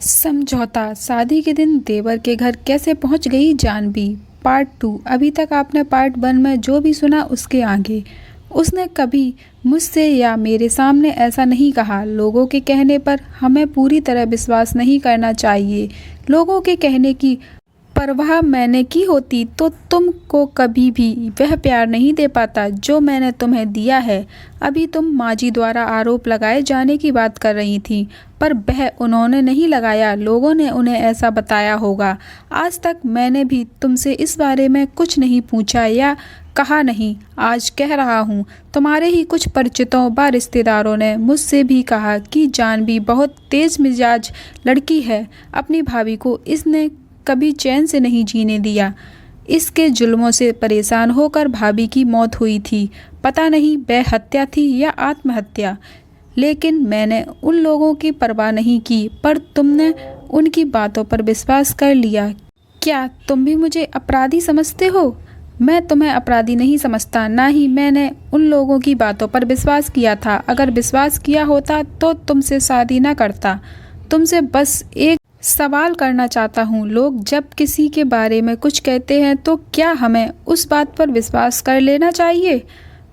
समझौता शादी के दिन देवर के घर कैसे पहुंच गई जानवी। पार्ट 2। अभी तक आपने पार्ट 1 में जो भी सुना उसके आगे। उसने कभी मुझसे या मेरे सामने ऐसा नहीं कहा। लोगों के कहने पर हमें पूरी तरह विश्वास नहीं करना चाहिए। लोगों के कहने की परवाह मैंने की होती तो तुमको कभी भी वह प्यार नहीं दे पाता जो मैंने तुम्हें दिया है। अभी तुम माजी द्वारा आरोप लगाए जाने की बात कर रही थी, पर वह उन्होंने नहीं लगाया, लोगों ने उन्हें ऐसा बताया होगा। आज तक मैंने भी तुमसे इस बारे में कुछ नहीं पूछा या कहा नहीं। आज कह रहा हूँ। तुम्हारे ही कुछ परिचितों व रिश्तेदारों ने मुझसे भी कहा कि जानवी बहुत तेज मिजाज लड़की है। अपनी भाभी को इसने कभी चैन से नहीं जीने दिया। इसके जुल्मों से परेशान होकर भाभी की मौत हुई थी। पता नहीं वह हत्या थी या आत्महत्या, लेकिन मैंने उन लोगों की परवाह नहीं की, पर तुमने उनकी बातों पर विश्वास कर लिया। क्या तुम भी मुझे अपराधी समझते हो? मैं तुम्हें अपराधी नहीं समझता, ना ही मैंने उन लोगों की बातों पर विश्वास किया था। अगर विश्वास किया होता तो तुमसे शादी न करता। तुमसे बस एक सवाल करना चाहता हूँ। लोग जब किसी के बारे में कुछ कहते हैं तो क्या हमें उस बात पर विश्वास कर लेना चाहिए?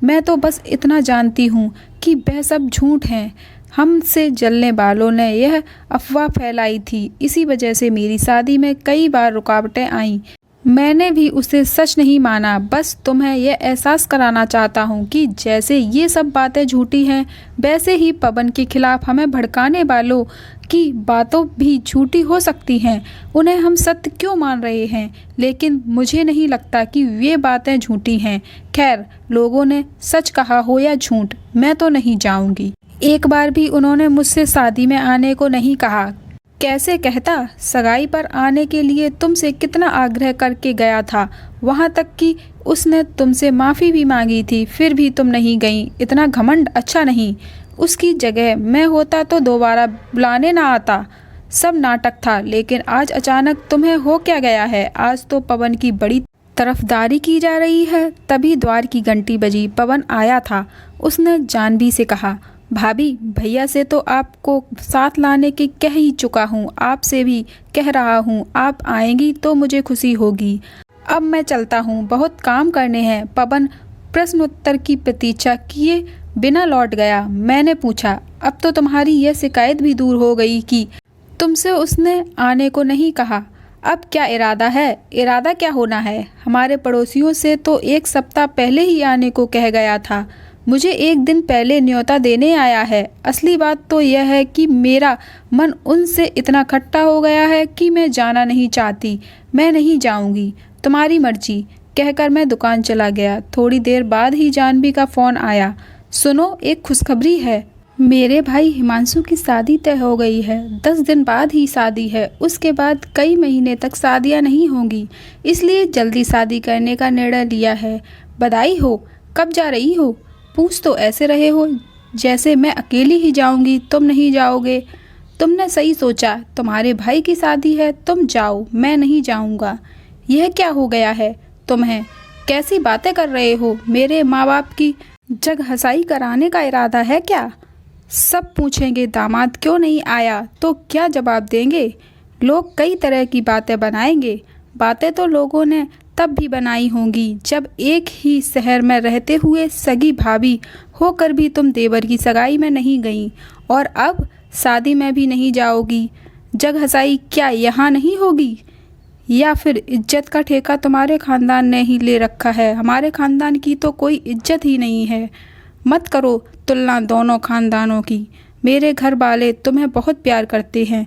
मैं तो बस इतना जानती हूँ कि वह सब झूठ हैं। हमसे जलने वालों ने यह अफवाह फैलाई थी। इसी वजह से मेरी शादी में कई बार रुकावटें आईं। मैंने भी उसे सच नहीं माना। बस तुम्हें यह एहसास कराना चाहता हूँ कि जैसे ये सब बातें झूठी हैं, वैसे ही पवन के खिलाफ हमें भड़काने वालों की बातों भी झूठी हो सकती हैं। उन्हें हम सत्य क्यों मान रहे हैं, लेकिन मुझे नहीं लगता कि ये बातें झूठी हैं। खैर, लोगों ने सच कहा हो या झूठ, मैं तो नहीं जाऊंगी। एक बार भी उन्होंने मुझसे शादी में आने को नहीं कहा। कैसे कहता? सगाई पर आने के लिए तुमसे कितना आग्रह करके गया था, वहाँ तक कि उसने तुमसे माफ़ी भी मांगी थी, फिर भी तुम नहीं गई। इतना घमंड अच्छा नहीं। उसकी जगह मैं होता तो दोबारा बुलाने ना आता। सब नाटक था, लेकिन आज अचानक तुम्हें हो क्या गया है? आज तो पवन की बड़ी तरफदारी की जा रही है। तभी द्वार की घंटी बजी। पवन आया था। उसने जानवी से कहा, भाभी, भैया से तो आपको साथ लाने की कह ही चुका हूँ, आपसे भी कह रहा हूँ। आप आएंगी तो मुझे खुशी होगी। अब मैं चलता हूँ, बहुत काम करने हैं। पवन प्रश्नोत्तर की प्रतीक्षा किए बिना लौट गया। मैंने पूछा, अब तो तुम्हारी यह शिकायत भी दूर हो गई कि तुमसे उसने आने को नहीं कहा। अब क्या इरादा है? इरादा क्या होना है? हमारे पड़ोसियों से तो 1 सप्ताह पहले ही आने को कह गया था। मुझे 1 दिन पहले न्योता देने आया है। असली बात तो यह है कि मेरा मन उनसे इतना खट्टा हो गया है कि मैं जाना नहीं चाहती। मैं नहीं जाऊंगी, तुम्हारी मर्जी, कहकर मैं दुकान चला गया। थोड़ी देर बाद ही जानवी का फ़ोन आया। सुनो, एक खुशखबरी है। मेरे भाई हिमांशु की शादी तय हो गई है। 10 दिन बाद ही शादी है। उसके बाद कई महीने तक शादियां नहीं होंगी, इसलिए जल्दी शादी करने का निर्णय लिया है। बधाई हो। कब जा रही हो? पूछ तो ऐसे रहे हो जैसे मैं अकेली ही जाऊंगी, तुम नहीं जाओगे। तुमने सही सोचा, तुम्हारे भाई की शादी है, तुम जाओ, मैं नहीं जाऊंगा। यह क्या हो गया है तुम्हें? कैसी बातें कर रहे हो? मेरे माँ बाप की जग हंसाई कराने का इरादा है क्या? सब पूछेंगे दामाद क्यों नहीं आया, तो क्या जवाब देंगे? लोग कई तरह की बातें बनाएंगे। बातें तो लोगों ने तब भी बनाई होंगी जब एक ही शहर में रहते हुए सगी भाभी होकर भी तुम देवर की सगाई में नहीं गई, और अब शादी में भी नहीं जाओगी। जग हंसाई क्या यहाँ नहीं होगी? या फिर इज्जत का ठेका तुम्हारे खानदान ने ही ले रखा है? हमारे खानदान की तो कोई इज्जत ही नहीं है। मत करो तुलना दोनों खानदानों की। मेरे घर वाले तुम्हें बहुत प्यार करते हैं।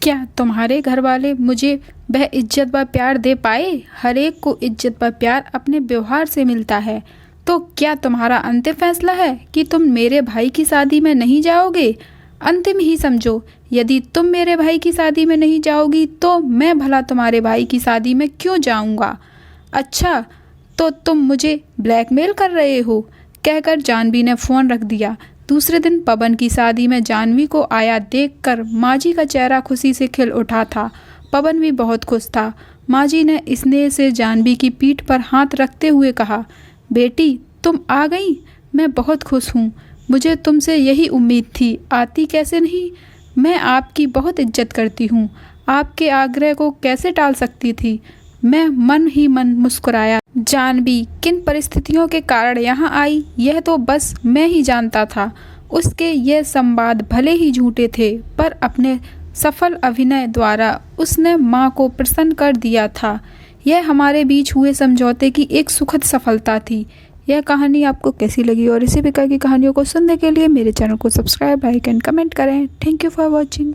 क्या तुम्हारे घर वाले मुझे वह इज्जत व प्यार दे पाए? हर एक को इज्जत व प्यार अपने व्यवहार से मिलता है। तो क्या तुम्हारा अंतिम फैसला है कि तुम मेरे भाई की शादी में नहीं जाओगे? अंतिम ही समझो। यदि तुम मेरे भाई की शादी में नहीं जाओगी तो मैं भला तुम्हारे भाई की शादी में क्यों जाऊंगा? अच्छा, तो तुम मुझे ब्लैकमेल कर रहे हो, कहकर जानवी ने फ़ोन रख दिया। दूसरे दिन पवन की शादी में जानवी को आया देखकर माजी का चेहरा खुशी से खिल उठा था। पवन भी बहुत खुश था। माजी ने स्नेह से जानवी की पीठ पर हाथ रखते हुए कहा, बेटी, तुम आ गई। मैं बहुत खुश हूँ। मुझे तुमसे यही उम्मीद थी। आती कैसे नहीं? मैं आपकी बहुत इज्जत करती हूँ, आपके आग्रह को कैसे टाल सकती थी। मैं मन ही मन मुस्कुराया। जानवी किन परिस्थितियों के कारण यहाँ आई, यह तो बस मैं ही जानता था। उसके ये संवाद भले ही झूठे थे, पर अपने सफल अभिनय द्वारा उसने माँ को प्रसन्न कर दिया था। यह हमारे बीच हुए समझौते की एक सुखद सफलता थी। यह कहानी आपको कैसी लगी और इसी प्रकार की कहानियों को सुनने के लिए मेरे चैनल को सब्सक्राइब, लाइक एंड कमेंट करें। Thank you for watching.